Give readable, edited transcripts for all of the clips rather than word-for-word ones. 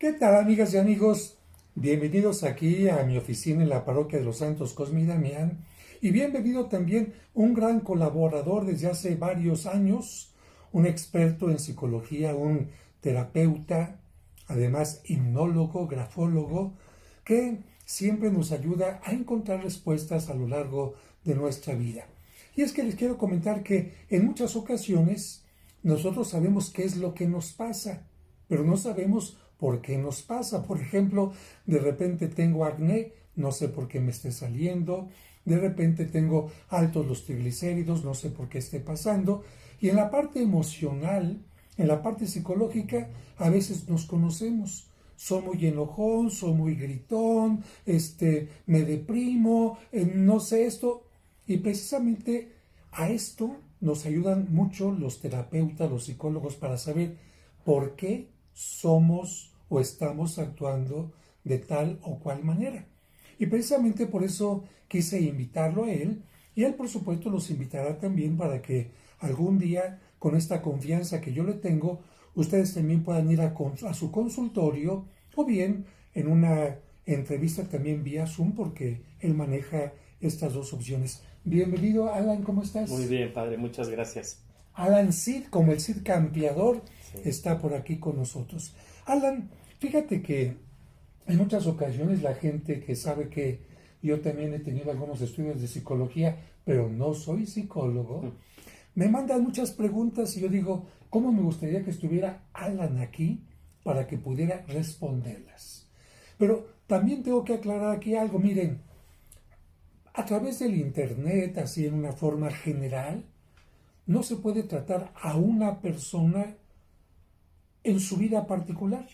¿Qué tal, amigas y amigos? Bienvenidos aquí a mi oficina en la parroquia de los Santos Cosme y Damián. Y bienvenido también un gran colaborador desde hace varios años, un experto en psicología, un terapeuta, además hipnólogo, grafólogo, que siempre nos ayuda a encontrar respuestas a lo largo de nuestra vida. Y es que les quiero comentar que en muchas ocasiones nosotros sabemos qué es lo que nos pasa, pero no sabemos por qué nos pasa. Por ejemplo, de repente tengo acné, no sé por qué me esté saliendo, de repente tengo altos los triglicéridos, no sé por qué esté pasando. Y en la parte emocional, en la parte psicológica, a veces nos conocemos. Soy muy enojón, soy muy gritón, me deprimo, no sé esto. Y precisamente a esto nos ayudan mucho los terapeutas, los psicólogos, para saber por qué somos o estamos actuando de tal o cual manera. Y precisamente por eso quise invitarlo a él, y él por supuesto los invitará también para que algún día, con esta confianza que yo le tengo, ustedes también puedan ir a su consultorio o bien en una entrevista también vía Zoom, porque él maneja estas dos opciones. Bienvenido, Alan, ¿cómo estás? Muy bien, padre, muchas gracias. Alan Cid, como el Cid campeador, Sí. está por aquí con nosotros. Alan, fíjate que en muchas ocasiones la gente que sabe que yo también he tenido algunos estudios de psicología, pero no soy psicólogo, me mandan muchas preguntas y yo digo, ¿cómo me gustaría que estuviera Alan aquí para que pudiera responderlas? Pero también tengo que aclarar aquí algo. Miren, a través del internet, así en una forma general, no se puede tratar a una persona en su vida particular.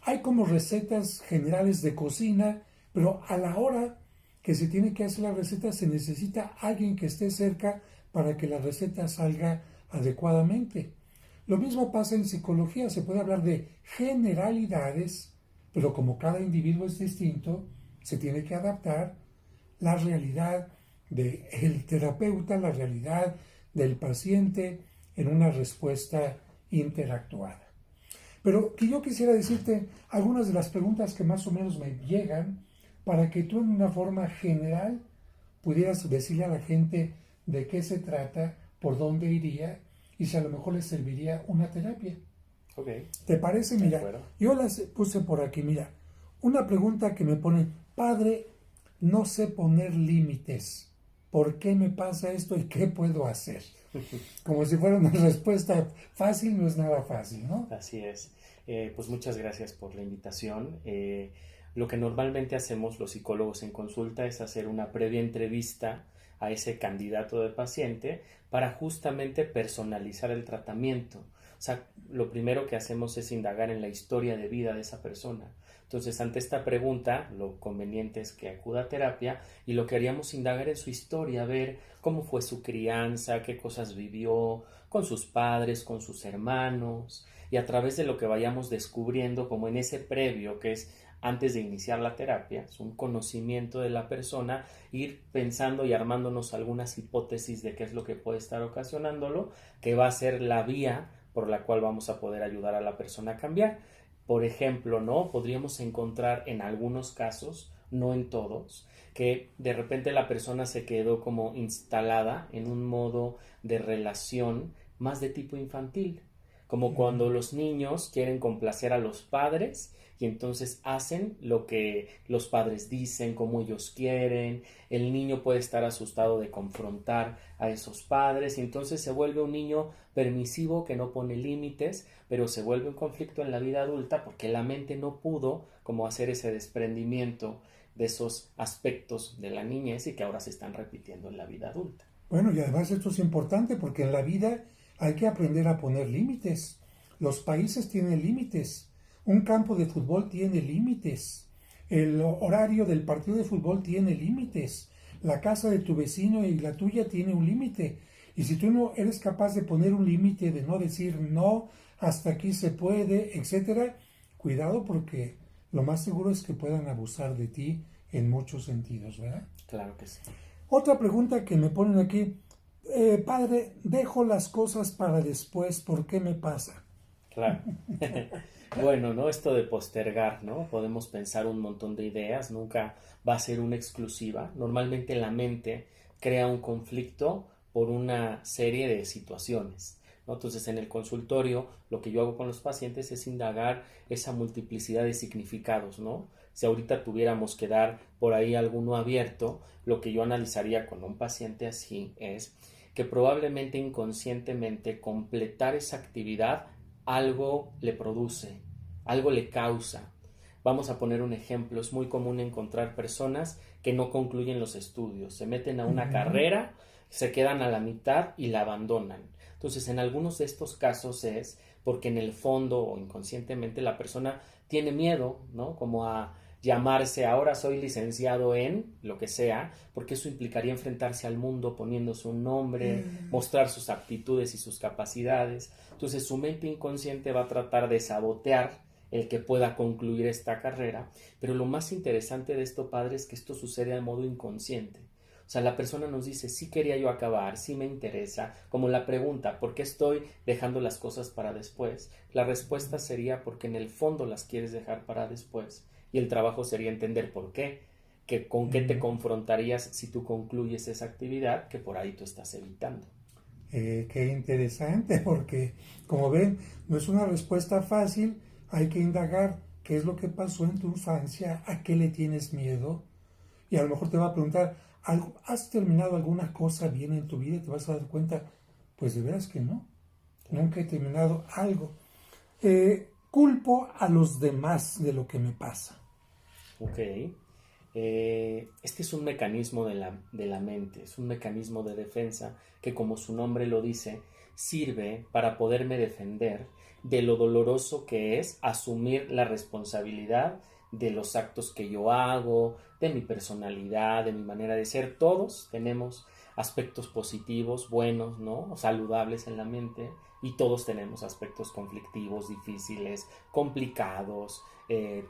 Hay como recetas generales de cocina, pero a la hora que se tiene que hacer la receta se necesita alguien que esté cerca para que la receta salga adecuadamente. Lo mismo pasa en psicología, se puede hablar de generalidades, pero como cada individuo es distinto, se tiene que adaptar la realidad del terapeuta, la realidad del paciente en una respuesta interactuada. Pero que yo quisiera decirte algunas de las preguntas que más o menos me llegan para que tú en una forma general pudieras decirle a la gente de qué se trata, por dónde iría y si a lo mejor les serviría una terapia. Ok. ¿Te parece? De Mira, acuerdo. yo las puse por aquí, mira, una pregunta que me pone, padre, no sé poner límites. ¿Por qué me pasa esto y qué puedo hacer? Como si fuera una respuesta fácil, no es nada fácil, ¿no? Así es. Pues muchas gracias por la invitación. Lo que normalmente hacemos los psicólogos en consulta es hacer una previa entrevista a ese candidato de paciente para justamente personalizar el tratamiento. O sea, lo primero que hacemos es indagar en la historia de vida de esa persona. Entonces, ante esta pregunta, lo conveniente es que acuda a terapia y lo que haríamos indagar en su historia, ver cómo fue su crianza, qué cosas vivió con sus padres, con sus hermanos, y a través de lo que vayamos descubriendo, como en ese previo que es antes de iniciar la terapia, es un conocimiento de la persona, ir pensando y armándonos algunas hipótesis de qué es lo que puede estar ocasionándolo, que va a ser la vía por la cual vamos a poder ayudar a la persona a cambiar. Por ejemplo, ¿no? Podríamos encontrar en algunos casos, no en todos, que de repente la persona se quedó como instalada en un modo de relación más de tipo infantil, como cuando los niños quieren complacer a los padres y entonces hacen lo que los padres dicen, como ellos quieren. El niño puede estar asustado de confrontar a esos padres y entonces se vuelve un niño permisivo que no pone límites, pero se vuelve un conflicto en la vida adulta porque la mente no pudo como hacer ese desprendimiento de esos aspectos de la niñez y que ahora se están repitiendo en la vida adulta. Bueno, y además esto es importante porque en la vida hay que aprender a poner límites. Los países tienen límites. Un campo de fútbol tiene límites. El horario del partido de fútbol tiene límites. La casa de tu vecino y la tuya tiene un límite. Y si tú no eres capaz de poner un límite, de no decir no, hasta aquí se puede, etcétera, cuidado porque lo más seguro es que puedan abusar de ti en muchos sentidos, ¿verdad? Claro que sí. Otra pregunta que me ponen aquí, padre, dejo las cosas para después, ¿por qué me pasa? Claro. Bueno, ¿no? Esto de postergar, ¿no? Podemos pensar un montón de ideas, nunca va a ser una exclusiva. Normalmente la mente crea un conflicto por una serie de situaciones, ¿no? Entonces, en el consultorio, lo que yo hago con los pacientes es indagar esa multiplicidad de significados, ¿no? Si ahorita tuviéramos que dar por ahí alguno abierto, lo que yo analizaría con un paciente así es que probablemente inconscientemente completar esa actividad algo le produce, algo le causa. Vamos a poner un ejemplo, es muy común encontrar personas que no concluyen los estudios, se meten a una carrera, se quedan a la mitad y la abandonan. Entonces, en algunos de estos casos es porque en el fondo o inconscientemente la persona tiene miedo, ¿no? Como a llamarse ahora soy licenciado en lo que sea, porque eso implicaría enfrentarse al mundo poniéndose un nombre, mostrar sus aptitudes y sus capacidades. Entonces su mente inconsciente va a tratar de sabotear el que pueda concluir esta carrera, pero lo más interesante de esto, padre, es que esto sucede de modo inconsciente. O sea, la persona nos dice, sí quería yo acabar, sí me interesa, como la pregunta, ¿por qué estoy dejando las cosas para después? La respuesta sería porque en el fondo las quieres dejar para después. Y el trabajo sería entender por qué, que con qué te confrontarías si tú concluyes esa actividad que por ahí tú estás evitando. Qué interesante, porque como ven, no es una respuesta fácil, hay que indagar qué es lo que pasó en tu infancia, a qué le tienes miedo, y a lo mejor te va a preguntar, ¿has terminado alguna cosa bien en tu vida? Y te vas a dar cuenta, pues de veras que no, nunca he terminado algo. Culpo a los demás de lo que me pasa. Ok. Este es un mecanismo de la mente, es un mecanismo de defensa que, como su nombre lo dice, sirve para poderme defender de lo doloroso que es asumir la responsabilidad de los actos que yo hago, de mi personalidad, de mi manera de ser. Todos tenemos aspectos positivos, buenos, ¿no? Saludables en la mente, y todos tenemos aspectos conflictivos, difíciles, complicados,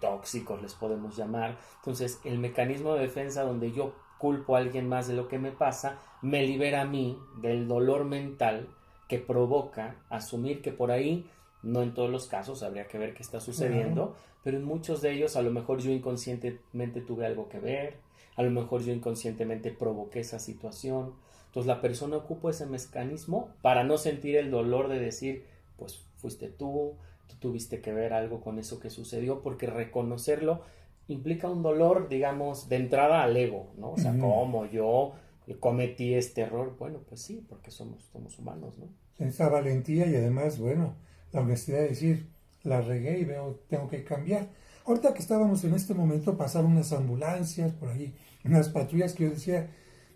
tóxicos les podemos llamar. Entonces el mecanismo de defensa donde yo culpo a alguien más de lo que me pasa me libera a mí del dolor mental que provoca asumir que por ahí, no en todos los casos, habría que ver qué está sucediendo, pero en muchos de ellos a lo mejor yo inconscientemente tuve algo que ver, a lo mejor yo inconscientemente provoqué esa situación. Entonces la persona ocupa ese mecanismo para no sentir el dolor de decir, pues fuiste tú tuviste que ver algo con eso que sucedió, porque reconocerlo implica un dolor, digamos, de entrada al ego, ¿no? O sea, ¿cómo yo cometí este error? Bueno, pues sí, porque somos humanos, ¿no? Esa valentía y además, bueno, la honestidad de decir, la regué y veo, tengo que cambiar. Ahorita que estábamos en este momento, pasaron unas ambulancias por ahí, unas patrullas que yo decía,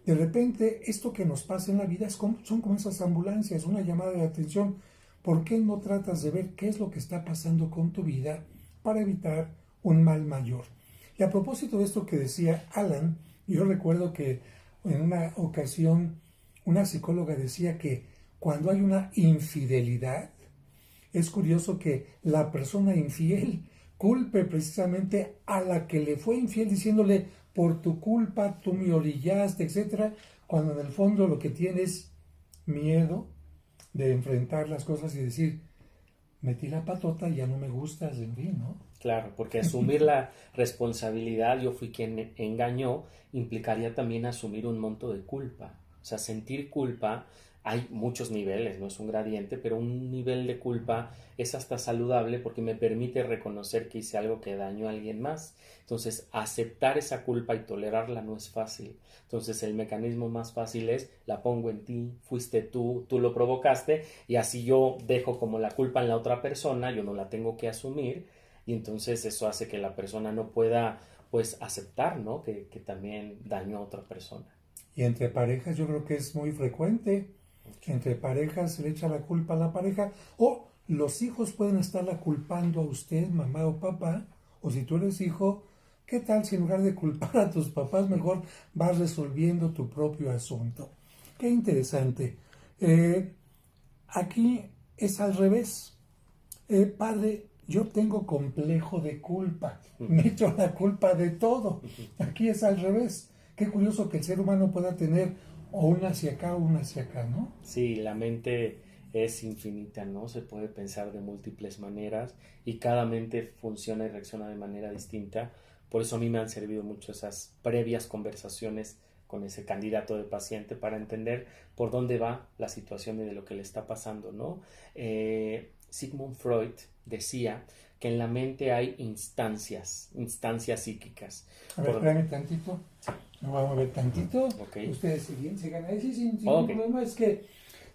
de repente, esto que nos pasa en la vida son como esas ambulancias, una llamada de atención. ¿Por qué no tratas de ver qué es lo que está pasando con tu vida para evitar un mal mayor? Y a propósito de esto que decía Alan, yo recuerdo que en una ocasión una psicóloga decía que cuando hay una infidelidad, es curioso que la persona infiel culpe precisamente a la que le fue infiel diciéndole por tu culpa tú me orillaste, etcétera, cuando en el fondo lo que tiene es miedo de enfrentar las cosas y decir, metí la patota, ya no me gustas, en fin, ¿no? Claro, porque asumir la responsabilidad, yo fui quien engañó, implicaría también asumir un monto de culpa. O sea, sentir culpa, hay muchos niveles, no es un gradiente, pero un nivel de culpa es hasta saludable porque me permite reconocer que hice algo que dañó a alguien más. Entonces, aceptar esa culpa y tolerarla no es fácil. Entonces, el mecanismo más fácil es, la pongo en ti, fuiste tú lo provocaste, y así yo dejo como la culpa en la otra persona, yo no la tengo que asumir, y entonces eso hace que la persona no pueda, pues, aceptar, ¿no? Que también dañó a otra persona. Y entre parejas yo creo que es muy frecuente. Entre parejas se le echa la culpa a la pareja, o los hijos pueden estarla culpando a usted, mamá o papá, o si tú eres hijo, ¿qué tal si en lugar de culpar a tus papás mejor vas resolviendo tu propio asunto? Qué interesante. Aquí es al revés. Padre, yo tengo complejo de culpa, me echo la culpa de todo. Aquí es al revés. Qué curioso que el ser humano pueda tener o una hacia acá o una hacia acá, ¿no? Sí, la mente es infinita, ¿no? Se puede pensar de múltiples maneras y cada mente funciona y reacciona de manera distinta. Por eso a mí me han servido mucho esas previas conversaciones con ese candidato de paciente para entender por dónde va la situación y de lo que le está pasando, ¿no? Sigmund Freud decía que en la mente hay instancias psíquicas. A ver, espérame tantito. Me voy a mover tantito. Okay. Ustedes sigan ahí, sí, sin Okay. problema. Es que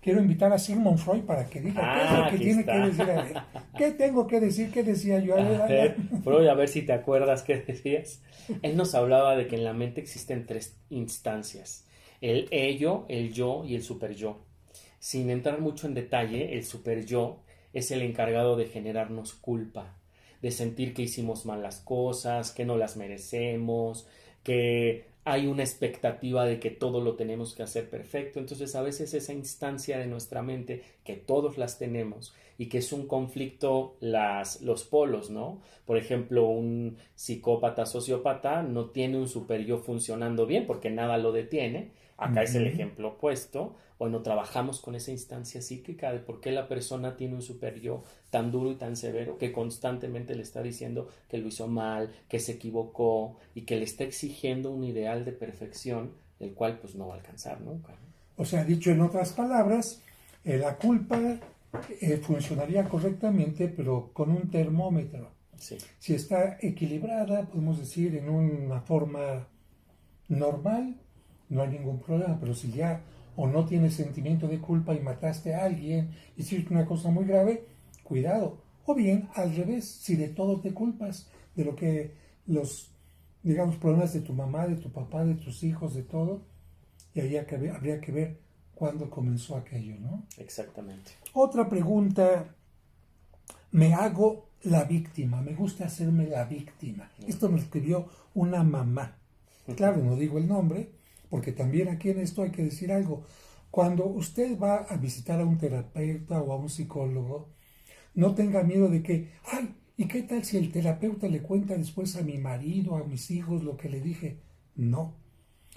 quiero invitar a Sigmund Freud para que diga qué es lo que tiene está. que decir. A ver, ¿qué tengo que decir? ¿Qué decía yo? A ver, Freud, a ver si te acuerdas qué decías. Él nos hablaba de que en la mente existen tres instancias: el ello, el yo y el superyo. Sin entrar mucho en detalle, el superyo es el encargado de generarnos culpa, de sentir que hicimos mal las cosas, que no las merecemos, que hay una expectativa de que todo lo tenemos que hacer perfecto. Entonces a veces esa instancia de nuestra mente, que todos las tenemos y que es un conflicto los polos, ¿no? Por ejemplo, un psicópata sociópata no tiene un superyo funcionando bien porque nada lo detiene. Acá es el ejemplo opuesto. Bueno, trabajamos con esa instancia psíquica de por qué la persona tiene un superyo tan duro y tan severo que constantemente le está diciendo que lo hizo mal, que se equivocó y que le está exigiendo un ideal de perfección, el cual pues no va a alcanzar nunca. O sea, dicho en otras palabras, la culpa funcionaría correctamente, pero con un termómetro. Sí. Si está equilibrada, podemos decir, en una forma normal, no hay ningún problema, pero si ya o no tienes sentimiento de culpa y mataste a alguien, hiciste una cosa muy grave, cuidado. O bien, al revés, si de todo te culpas, de lo que digamos, problemas de tu mamá, de tu papá, de tus hijos, de todo, y ahí habría que ver cuándo comenzó aquello, ¿no? Exactamente. Otra pregunta, me hago la víctima, me gusta hacerme la víctima. Esto me escribió una mamá. Claro, no digo el nombre, porque también aquí en esto hay que decir algo. Cuando usted va a visitar a un terapeuta o a un psicólogo, no tenga miedo de que, ay, ¿y qué tal si el terapeuta le cuenta después a mi marido, a mis hijos lo que le dije? No.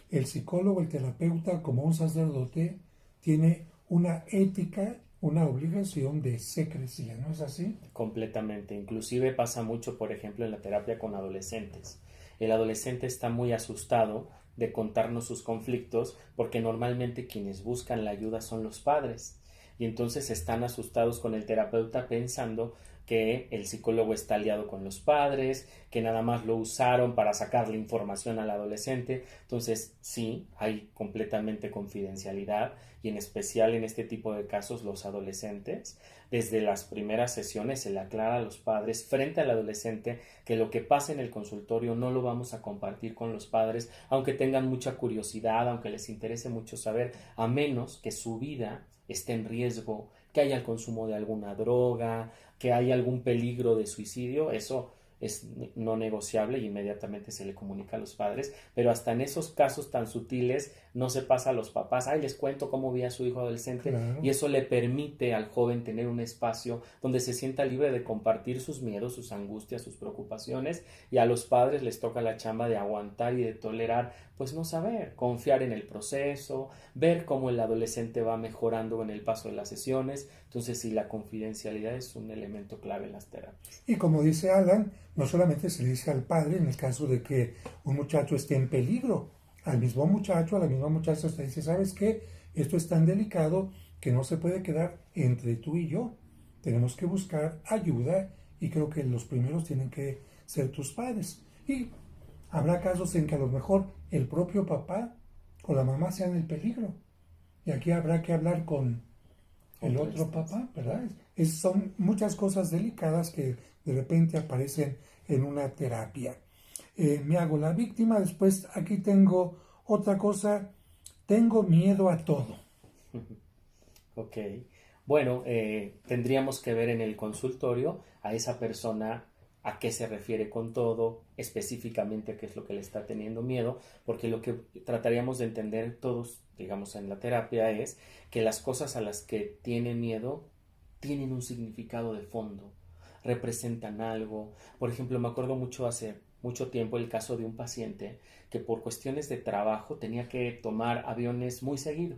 El psicólogo, el terapeuta, como un sacerdote, tiene una ética, una obligación de secrecía, ¿no es así? Completamente. Inclusive pasa mucho, por ejemplo, en la terapia con adolescentes. El adolescente está muy asustado de contarnos sus conflictos porque normalmente quienes buscan la ayuda son los padres y entonces están asustados con el terapeuta pensando que el psicólogo está aliado con los padres, que nada más lo usaron para sacarle información al adolescente. Entonces sí, hay completamente confidencialidad y en especial en este tipo de casos los adolescentes. Desde las primeras sesiones se le aclara a los padres frente al adolescente que lo que pasa en el consultorio no lo vamos a compartir con los padres, aunque tengan mucha curiosidad, aunque les interese mucho saber, a menos que su vida esté en riesgo, que haya el consumo de alguna droga, que haya algún peligro de suicidio. Eso es no negociable y inmediatamente se le comunica a los padres, pero hasta en esos casos tan sutiles no se pasa a los papás, ay, les cuento cómo vi a su hijo adolescente, claro. Y eso le permite al joven tener un espacio donde se sienta libre de compartir sus miedos, sus angustias, sus preocupaciones, y a los padres les toca la chamba de aguantar y de tolerar, pues no saber, confiar en el proceso, ver cómo el adolescente va mejorando en el paso de las sesiones. Entonces sí, la confidencialidad es un elemento clave en las terapias. Y como dice Alan, no solamente se le dice al padre en el caso de que un muchacho esté en peligro, al mismo muchacho, a la misma muchacha se dice, ¿sabes qué? Esto es tan delicado que no se puede quedar entre tú y yo. Tenemos que buscar ayuda y creo que los primeros tienen que ser tus padres. Y habrá casos en que a lo mejor el propio papá o la mamá sean el peligro. Y aquí habrá que hablar con el otro papá, ¿verdad? Son muchas cosas delicadas que de repente aparecen en una terapia. Me hago la víctima, después aquí tengo otra cosa, tengo miedo a todo. Ok, bueno, tendríamos que ver en el consultorio a esa persona a qué se refiere con todo, específicamente qué es lo que le está teniendo miedo, porque lo que trataríamos de entender todos, digamos, en la terapia es que las cosas a las que tiene miedo tienen un significado de fondo, representan algo. Por ejemplo, me acuerdo mucho hace mucho tiempo el caso de un paciente que por cuestiones de trabajo tenía que tomar aviones muy seguido.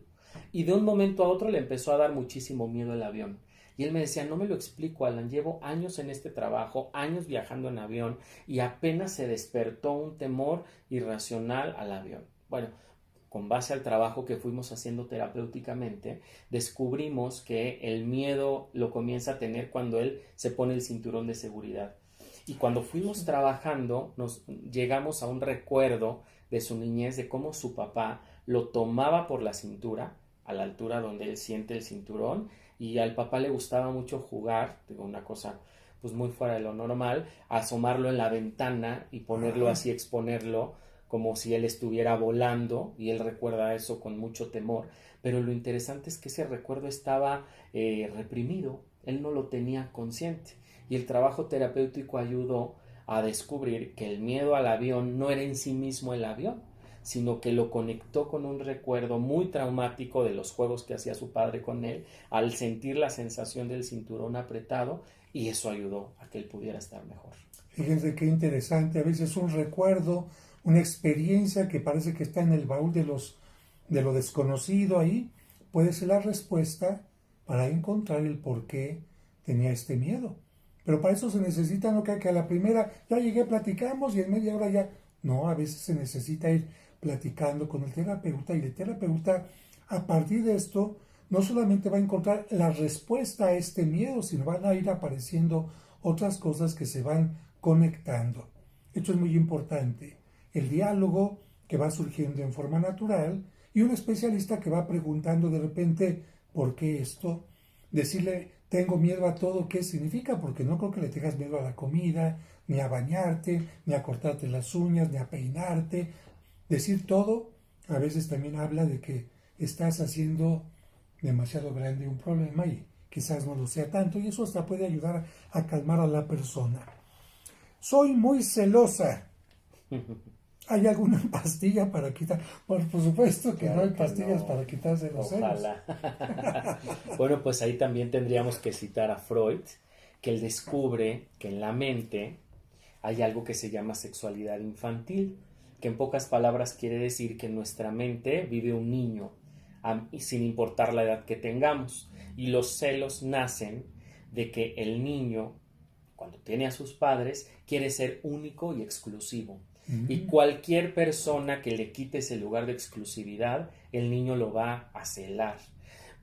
y de un momento a otro le empezó a dar muchísimo miedo el avión. Y él me decía, no me lo explico, Alan, llevo años en este trabajo, años viajando en avión y apenas se despertó un temor irracional al avión. Bueno, con base al trabajo que fuimos haciendo terapéuticamente, descubrimos que el miedo lo comienza a tener cuando él se pone el cinturón de seguridad. Y cuando fuimos trabajando, nos llegamos a un recuerdo de su niñez, de cómo su papá lo tomaba por la cintura, a la altura donde él siente el cinturón, y al papá le gustaba mucho jugar, digo, una cosa pues muy fuera de lo normal, asomarlo en la ventana y ponerlo así, exponerlo, como si él estuviera volando, y él recuerda eso con mucho temor, pero lo interesante es que ese recuerdo estaba reprimido, él no lo tenía consciente, y el trabajo terapéutico ayudó a descubrir que el miedo al avión no era en sí mismo el avión, sino que lo conectó con un recuerdo muy traumático de los juegos que hacía su padre con él, al sentir la sensación del cinturón apretado, y eso ayudó a que él pudiera estar mejor. Fíjense qué interesante, a veces un recuerdo, una experiencia que parece que está en el baúl de lo desconocido ahí, puede ser la respuesta para encontrar el por qué tenía este miedo. Pero para eso se necesita, no que a la primera, ya llegué, platicamos y en media hora ya. No, a veces se necesita ir platicando con el terapeuta, y el terapeuta a partir de esto no solamente va a encontrar la respuesta a este miedo, sino van a ir apareciendo otras cosas que se van conectando. Esto es muy importante. El diálogo que va surgiendo en forma natural, y un especialista que va preguntando de repente, ¿por qué esto? Decirle, tengo miedo a todo, ¿qué significa? Porque no creo que le tengas miedo a la comida, ni a bañarte, ni a cortarte las uñas, ni a peinarte. Decir todo a veces también habla de que estás haciendo demasiado grande un problema y quizás no lo sea tanto, y eso hasta puede ayudar a calmar a la persona. Soy muy celosa. ¿Hay alguna pastilla para quitar? Por supuesto que claro, no hay pastillas no. Para quitarse los celos. Bueno, pues ahí también tendríamos que citar a Freud, que él descubre que en la mente hay algo que se llama sexualidad infantil, que en pocas palabras quiere decir que en nuestra mente vive un niño, sin importar la edad que tengamos. Y los celos nacen de que el niño, cuando tiene a sus padres, quiere ser único y exclusivo. Y cualquier persona que le quite ese lugar de exclusividad, el niño lo va a celar.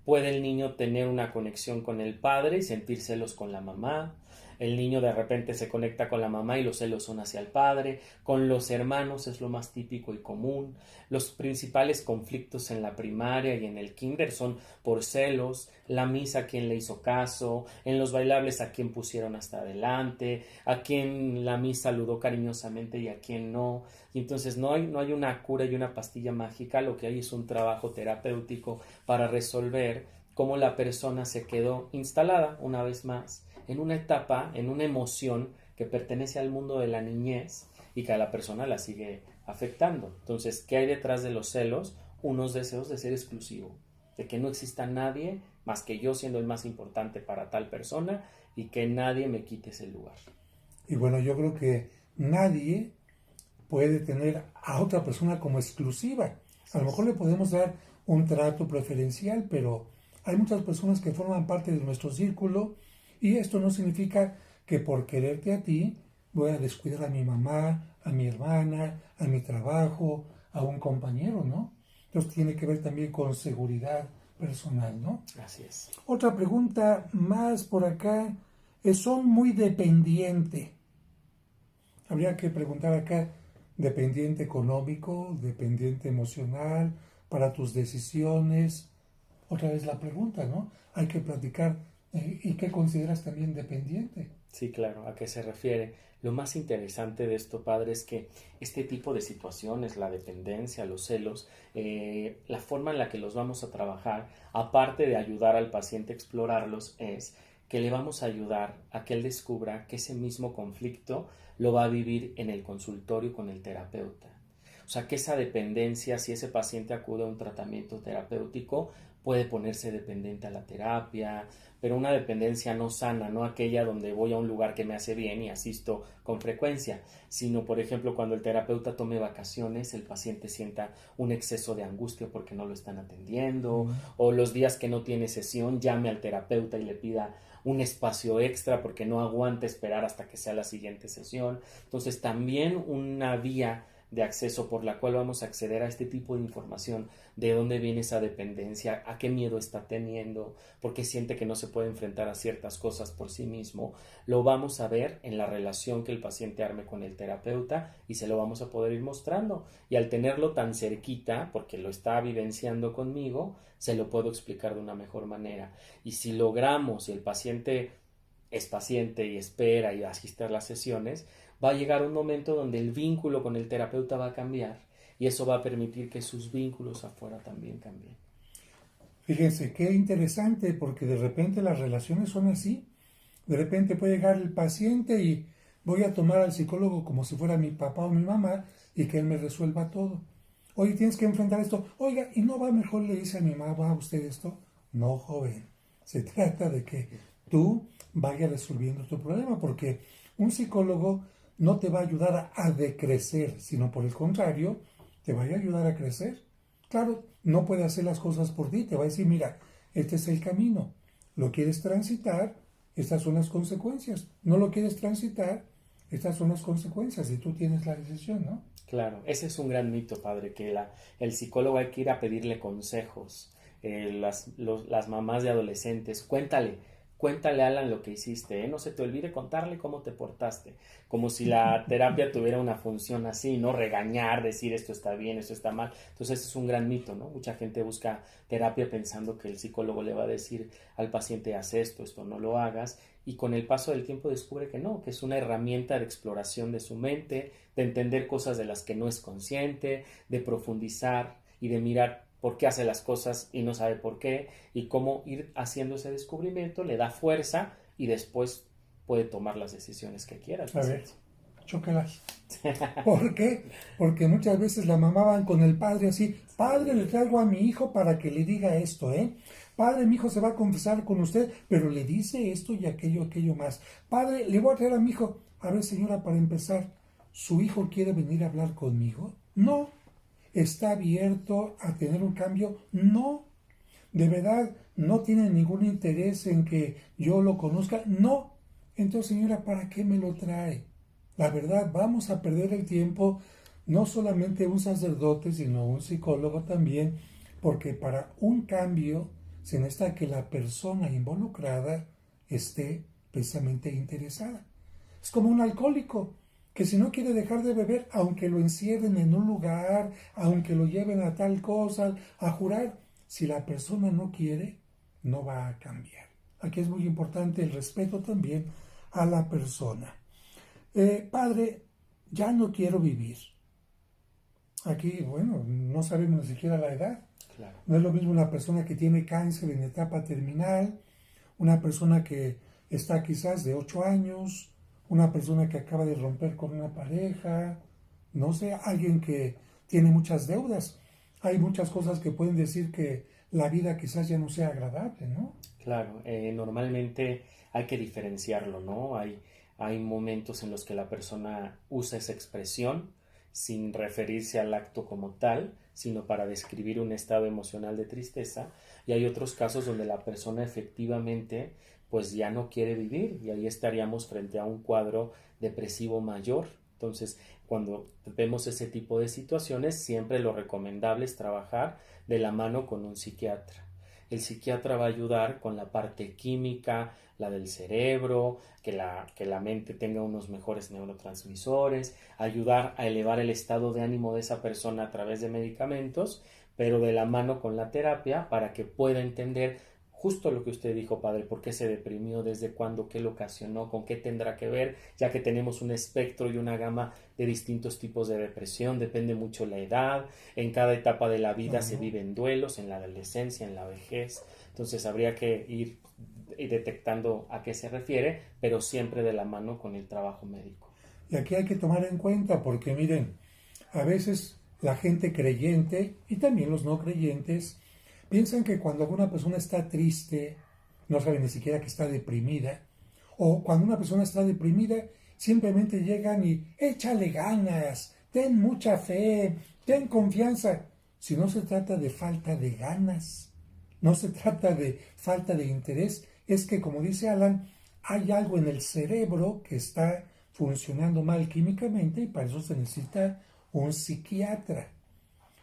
Puede el niño tener una conexión con el padre y sentir celos con la mamá. El niño de repente se conecta con la mamá y los celos son hacia el padre. Con los hermanos es lo más típico y común. Los principales conflictos en la primaria y en el kinder son por celos, la misa a quién le hizo caso, en los bailables a quién pusieron hasta adelante, a quién la misa saludó cariñosamente y a quién no. Y entonces no hay una cura y una pastilla mágica, lo que hay es un trabajo terapéutico para resolver cómo la persona se quedó instalada una vez más en una etapa, en una emoción que pertenece al mundo de la niñez y que a la persona la sigue afectando. Entonces, ¿qué hay detrás de los celos? Unos deseos de ser exclusivo, de que no exista nadie más que yo siendo el más importante para tal persona y que nadie me quite ese lugar. Y bueno, yo creo que nadie puede tener a otra persona como exclusiva. A lo mejor le podemos dar un trato preferencial, pero hay muchas personas que forman parte de nuestro círculo, y esto no significa que por quererte a ti voy a descuidar a mi mamá, a mi hermana, a mi trabajo, a un compañero, ¿no? Entonces tiene que ver también con seguridad personal, ¿no? Así es. Otra pregunta más por acá. Son muy dependiente. Habría que preguntar acá, dependiente económico, dependiente emocional, para tus decisiones. Otra vez la pregunta, ¿no? Hay que platicar. ¿Y qué consideras también dependiente? Sí, claro, ¿a qué se refiere? Lo más interesante de esto, padre, es que este tipo de situaciones, la dependencia, los celos, la forma en la que los vamos a trabajar, aparte de ayudar al paciente a explorarlos, es que le vamos a ayudar a que él descubra que ese mismo conflicto lo va a vivir en el consultorio con el terapeuta. O sea, que esa dependencia, si ese paciente acude a un tratamiento terapéutico, puede ponerse dependiente a la terapia, pero una dependencia no sana, no aquella donde voy a un lugar que me hace bien y asisto con frecuencia, sino por ejemplo cuando el terapeuta tome vacaciones, el paciente sienta un exceso de angustia porque no lo están atendiendo, o los días que no tiene sesión, llame al terapeuta y le pida un espacio extra porque no aguanta esperar hasta que sea la siguiente sesión. Entonces también una vía de acceso por la cual vamos a acceder a este tipo de información, de dónde viene esa dependencia, a qué miedo está teniendo, por qué siente que no se puede enfrentar a ciertas cosas por sí mismo, lo vamos a ver en la relación que el paciente arme con el terapeuta y se lo vamos a poder ir mostrando. Y al tenerlo tan cerquita, porque lo está vivenciando conmigo, se lo puedo explicar de una mejor manera. Y si logramos, y el paciente es paciente y espera y asiste a las sesiones, va a llegar un momento donde el vínculo con el terapeuta va a cambiar y eso va a permitir que sus vínculos afuera también cambien. Fíjense, qué interesante, porque de repente las relaciones son así. De repente puede llegar el paciente y voy a tomar al psicólogo como si fuera mi papá o mi mamá y que él me resuelva todo. Oye, tienes que enfrentar esto. Oiga, ¿y no va mejor le dice a mi mamá, va usted esto? No, joven. Se trata de que tú vayas resolviendo tu problema, porque un psicólogo no te va a ayudar a decrecer, sino por el contrario, te va a ayudar a crecer. Claro, no puede hacer las cosas por ti, te va a decir, mira, este es el camino, lo quieres transitar, estas son las consecuencias, no lo quieres transitar, estas son las consecuencias y tú tienes la decisión, ¿no? Claro, ese es un gran mito, padre, que el psicólogo hay que ir a pedirle consejos. Las mamás de adolescentes, cuéntale a Alan lo que hiciste, ¿eh? No se te olvide contarle cómo te portaste, como si la terapia tuviera una función así, no regañar, decir esto está bien, esto está mal. Entonces ese es un gran mito, ¿no? Mucha gente busca terapia pensando que el psicólogo le va a decir al paciente haz esto no lo hagas, y con el paso del tiempo descubre que no, que es una herramienta de exploración de su mente, de entender cosas de las que no es consciente, de profundizar y de mirar por qué hace las cosas y no sabe por qué, y cómo ir haciendo ese descubrimiento le da fuerza y después puede tomar las decisiones que quiera. A ver, chócalas. ¿Por qué? Porque muchas veces la mamá van con el padre así, padre, le traigo a mi hijo para que le diga esto, ¿eh? Padre, mi hijo se va a confesar con usted, pero le dice esto y aquello más. Padre, le voy a traer a mi hijo. A ver, señora, para empezar, ¿su hijo quiere venir a hablar conmigo? No. ¿Está abierto a tener un cambio? No. ¿De verdad no tiene ningún interés en que yo lo conozca? No. Entonces, señora, ¿para qué me lo trae? La verdad, vamos a perder el tiempo, no solamente un sacerdote, sino un psicólogo también, porque para un cambio se necesita que la persona involucrada esté precisamente interesada. Es como un alcohólico que si no quiere dejar de beber, aunque lo encierren en un lugar, aunque lo lleven a tal cosa, a jurar, si la persona no quiere, no va a cambiar. Aquí es muy importante el respeto también a la persona. Padre, ya no quiero vivir. Aquí, bueno, no sabemos ni siquiera la edad. Claro. No es lo mismo una persona que tiene cáncer en etapa terminal, una persona que está quizás de 8 años, una persona que acaba de romper con una pareja, no sé, alguien que tiene muchas deudas. Hay muchas cosas que pueden decir que la vida quizás ya no sea agradable, ¿no? Claro, normalmente hay que diferenciarlo, ¿no? Hay momentos en los que la persona usa esa expresión sin referirse al acto como tal, sino para describir un estado emocional de tristeza, y hay otros casos donde la persona efectivamente pues ya no quiere vivir y ahí estaríamos frente a un cuadro depresivo mayor. Entonces, cuando vemos ese tipo de situaciones, siempre lo recomendable es trabajar de la mano con un psiquiatra. El psiquiatra va a ayudar con la parte química, la del cerebro, que la mente tenga unos mejores neurotransmisores, ayudar a elevar el estado de ánimo de esa persona a través de medicamentos, pero de la mano con la terapia para que pueda entender justo lo que usted dijo, padre, por qué se deprimió, desde cuándo, qué lo ocasionó, con qué tendrá que ver, ya que tenemos un espectro y una gama de distintos tipos de depresión, depende mucho la edad, en cada etapa de la vida se viven duelos, en la adolescencia, en la vejez, entonces habría que ir detectando a qué se refiere, pero siempre de la mano con el trabajo médico. Y aquí hay que tomar en cuenta, porque miren, a veces la gente creyente y también los no creyentes Piensan que cuando alguna persona está triste, no saben ni siquiera que está deprimida, o cuando una persona está deprimida, simplemente llegan y échale ganas, ten mucha fe, ten confianza. Si no se trata de falta de ganas, no se trata de falta de interés, es que, como dice Alan, hay algo en el cerebro que está funcionando mal químicamente y para eso se necesita un psiquiatra.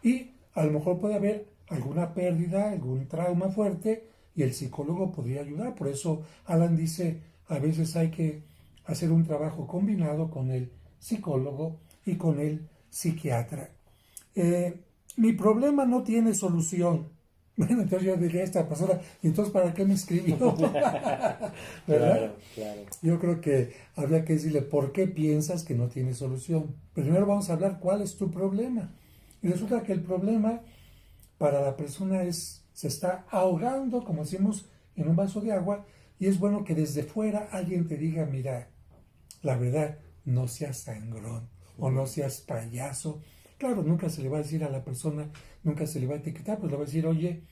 Y a lo mejor puede haber alguna pérdida, algún trauma fuerte y el psicólogo podría ayudar. Por eso Alan dice, a veces hay que hacer un trabajo combinado con el psicólogo y con el psiquiatra. Mi problema no tiene solución. Bueno, entonces yo diría a esta persona, ¿y entonces para qué me escribió? ¿Verdad? Claro, claro. Yo creo que habría que decirle, ¿por qué piensas que no tiene solución? Primero vamos a hablar cuál es tu problema. Y resulta que el problema para la persona se está ahogando, como decimos, en un vaso de agua, y es bueno que desde fuera alguien te diga, mira, la verdad, no seas sangrón o no seas payaso. Claro, nunca se le va a decir a la persona, nunca se le va a etiquetar, pues le va a decir, oye,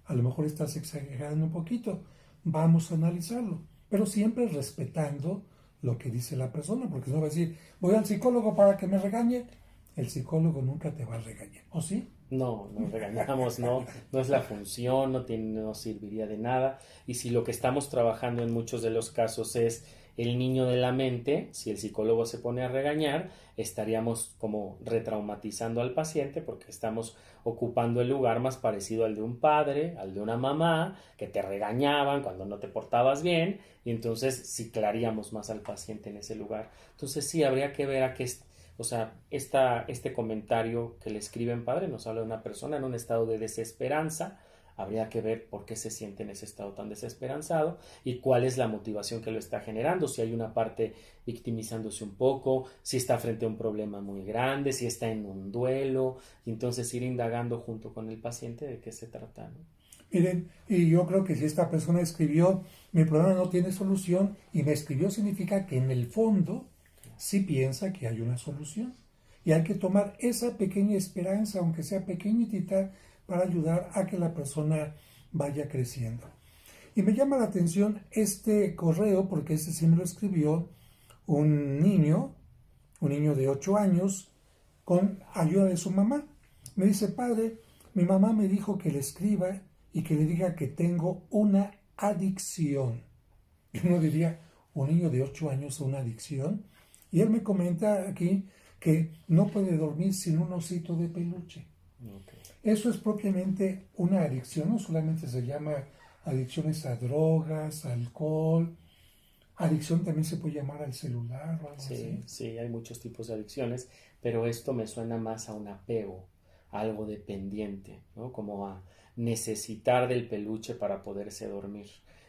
a lo mejor estás exagerando un poquito, vamos a analizarlo, pero siempre respetando lo que dice la persona, porque no va a decir, voy al psicólogo para que me regañe, el psicólogo nunca te va a regañar, ¿o sí? No, nos regañamos, no, no es la función, no serviría de nada. Y si lo que estamos trabajando en muchos de los casos es el niño de la mente, si el psicólogo se pone a regañar, estaríamos como retraumatizando al paciente porque estamos ocupando el lugar más parecido al de un padre, al de una mamá, que te regañaban cuando no te portabas bien, y entonces ciclaríamos más al paciente en ese lugar. Entonces sí, habría que ver a qué o sea, este comentario que le escriben padre nos habla de una persona en un estado de desesperanza. Habría que ver por qué se siente en ese estado tan desesperanzado y cuál es la motivación que lo está generando. Si hay una parte victimizándose un poco, si está frente a un problema muy grande, si está en un duelo. Y entonces ir indagando junto con el paciente de qué se trata, ¿no? Miren, y yo creo que si esta persona escribió, mi problema no tiene solución, y me escribió significa que en el fondo sí piensa que hay una solución. Y hay que tomar esa pequeña esperanza, aunque sea pequeñitita, para ayudar a que la persona vaya creciendo. Y me llama la atención este correo, porque este sí me lo escribió un niño de 8 años, con ayuda de su mamá. Me dice, padre, mi mamá me dijo que le escriba y que le diga que tengo una adicción. Y uno diría, un niño de 8 años una adicción. Y él me comenta aquí que no puede dormir sin un osito de peluche. Okay. Eso es propiamente una adicción, no solamente se llama adicciones a drogas, alcohol, adicción también se puede llamar al celular o algo así. Sí, hay muchos tipos de adicciones, pero esto me suena más a un apego, a algo dependiente, ¿no? Como a necesitar del peluche para poderse dormir.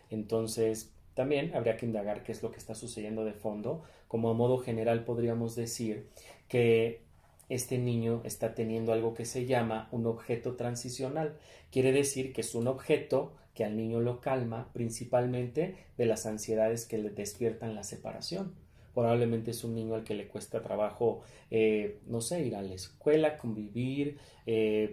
Entonces, también habría que indagar qué es lo que está sucediendo de fondo. Como a modo general podríamos decir que este niño está teniendo algo que se llama un objeto transicional. Quiere decir que es un objeto que al niño lo calma principalmente de las ansiedades que le despiertan la separación. Probablemente es un niño al que le cuesta trabajo, no sé, ir a la escuela, convivir,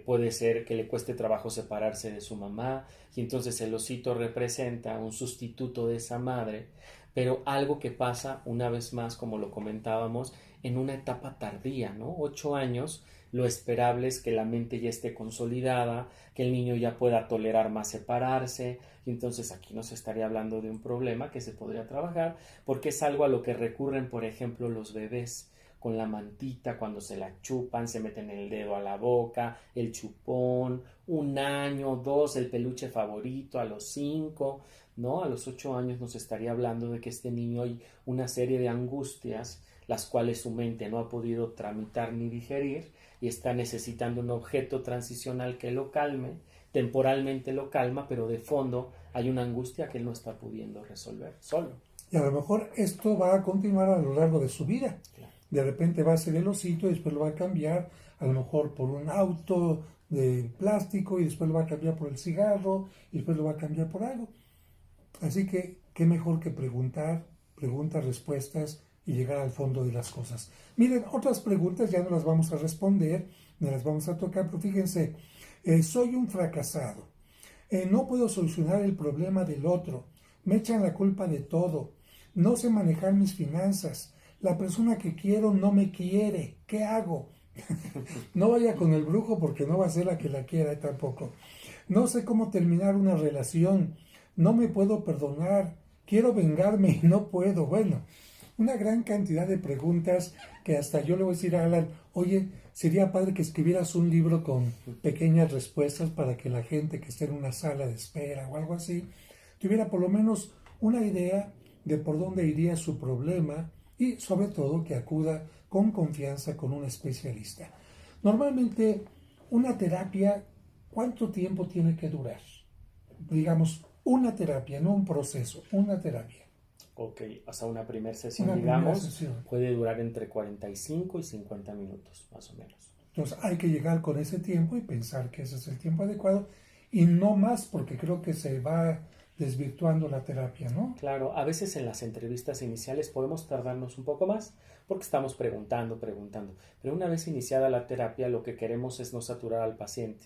puede ser que le cueste trabajo separarse de su mamá, y entonces el osito representa un sustituto de esa madre, pero algo que pasa una vez más, como lo comentábamos, en una etapa tardía, ¿no? 8 años, lo esperable es que la mente ya esté consolidada, que el niño ya pueda tolerar más separarse, y entonces aquí nos estaría hablando de un problema que se podría trabajar, porque es algo a lo que recurren, por ejemplo, los bebés con la mantita, cuando se la chupan, se meten el dedo a la boca, el chupón, 1 año, 2, el peluche favorito, a los 5, ¿no? A los 8 años nos estaría hablando de que este niño hay una serie de angustias, las cuales su mente no ha podido tramitar ni digerir, y está necesitando un objeto transicional que lo calme, temporalmente lo calma, pero de fondo hay una angustia que él no está pudiendo resolver solo. Y a lo mejor esto va a continuar a lo largo de su vida. Claro. De repente va a ser el osito y después lo va a cambiar, a lo mejor por un auto de plástico, y después lo va a cambiar por el cigarro, y después lo va a cambiar por algo. Así que, qué mejor que preguntas, respuestas, y llegar al fondo de las cosas. Miren, otras preguntas ya no las vamos a responder, no las vamos a tocar, pero fíjense, soy un fracasado. No puedo solucionar el problema del otro. Me echan la culpa de todo. No sé manejar mis finanzas. La persona que quiero no me quiere. ¿Qué hago? No vaya con el brujo porque no va a ser la que la quiera tampoco. No sé cómo terminar una relación. No me puedo perdonar. Quiero vengarme y no puedo. Bueno, una gran cantidad de preguntas que hasta yo le voy a decir a Alan, oye, sería padre que escribieras un libro con pequeñas respuestas para que la gente que esté en una sala de espera o algo así, tuviera por lo menos una idea de por dónde iría su problema y sobre todo que acuda con confianza con un especialista. Normalmente una terapia, ¿cuánto tiempo tiene que durar? Digamos, una terapia, no un proceso, una terapia. Ok, hasta una primera sesión, digamos, sesión puede durar entre 45 y 50 minutos, más o menos. Entonces hay que llegar con ese tiempo y pensar que ese es el tiempo adecuado y no más porque creo que se va desvirtuando la terapia, ¿no? Claro, a veces en las entrevistas iniciales podemos tardarnos un poco más porque estamos preguntando, pero una vez iniciada la terapia lo que queremos es no saturar al paciente.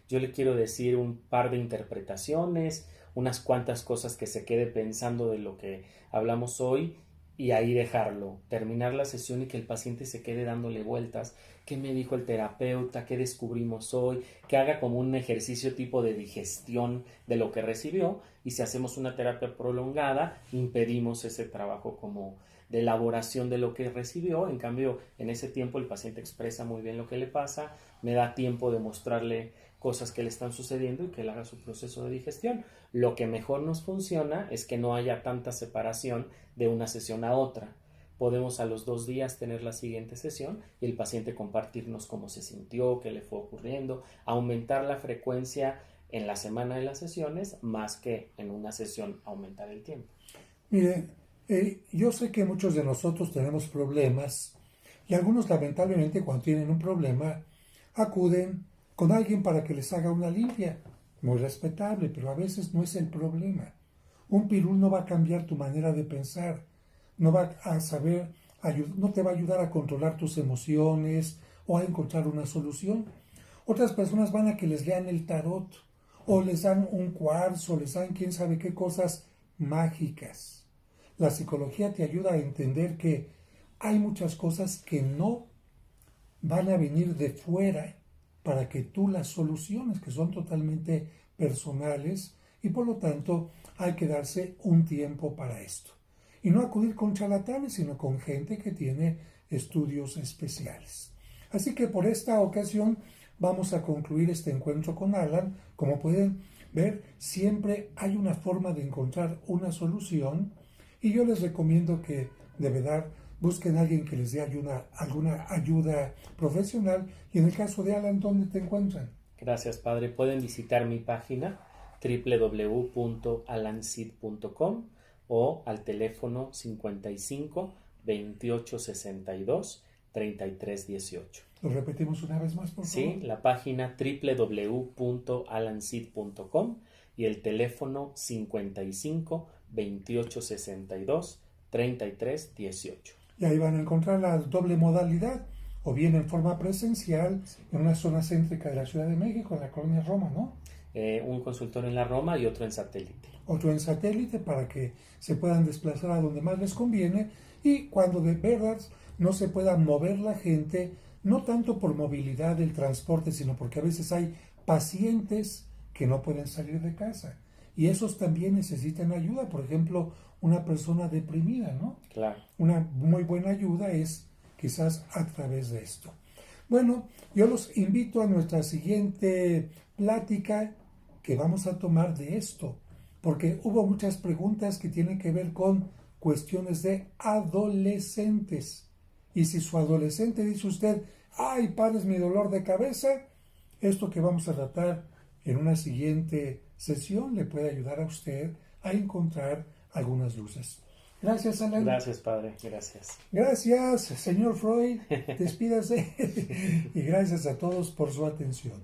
Yo le quiero decir un par de interpretaciones, unas cuantas cosas que se quede pensando de lo que hablamos hoy y ahí dejarlo, terminar la sesión y que el paciente se quede dándole vueltas, qué me dijo el terapeuta, qué descubrimos hoy, que haga como un ejercicio tipo de digestión de lo que recibió y si hacemos una terapia prolongada impedimos ese trabajo como de elaboración de lo que recibió. En cambio, en ese tiempo el paciente expresa muy bien lo que le pasa, me da tiempo de mostrarle cosas que le están sucediendo y que él haga su proceso de digestión. Lo que mejor nos funciona es que no haya tanta separación de una sesión a otra. Podemos a los 2 días tener la siguiente sesión y el paciente compartirnos cómo se sintió, qué le fue ocurriendo, aumentar la frecuencia en la semana de las sesiones más que en una sesión aumentar el tiempo. Mire, yo sé que muchos de nosotros tenemos problemas y algunos lamentablemente cuando tienen un problema acuden con alguien para que les haga una limpia. Muy respetable, pero a veces no es el problema. Un pirul no va a cambiar tu manera de pensar, no va a saber, no te va a ayudar a controlar tus emociones o a encontrar una solución. Otras personas van a que les lean el tarot o les dan un cuarzo, les dan quién sabe qué cosas mágicas. La psicología te ayuda a entender que hay muchas cosas que no van a venir de fuera para que tú las soluciones, que son totalmente personales y por lo tanto hay que darse un tiempo para esto. Y no acudir con charlatanes, sino con gente que tiene estudios especiales. Así que por esta ocasión vamos a concluir este encuentro con Alan. Como pueden ver, siempre hay una forma de encontrar una solución y yo les recomiendo que de verdad busquen a alguien que les dé alguna ayuda profesional. Y en el caso de Alan, ¿dónde te encuentran? Gracias, padre. Pueden visitar mi página www.alancid.com o al teléfono 55 28 62 33 18. ¿Lo repetimos una vez más, por favor? Sí, la página www.alancid.com y el teléfono 55 28 62 33 18. Y ahí van a encontrar la doble modalidad, o bien en forma presencial en una zona céntrica de la Ciudad de México, en la colonia Roma, ¿no? Un consultorio en la Roma y otro en satélite. Otro en satélite para que se puedan desplazar a donde más les conviene y cuando de verdad no se pueda mover la gente, no tanto por movilidad del transporte, sino porque a veces hay pacientes que no pueden salir de casa y esos también necesitan ayuda. Por ejemplo, una persona deprimida, ¿no? Claro. Una muy buena ayuda es quizás a través de esto. Bueno, yo los invito a nuestra siguiente plática que vamos a tomar de esto, porque hubo muchas preguntas que tienen que ver con cuestiones de adolescentes. Y si su adolescente dice usted, ay, padre, es mi dolor de cabeza, esto que vamos a tratar en una siguiente sesión le puede ayudar a usted a encontrar algunas luces. Gracias, Alan. Gracias, padre. Gracias. Gracias, señor Freud. Despídase. Y gracias a todos por su atención.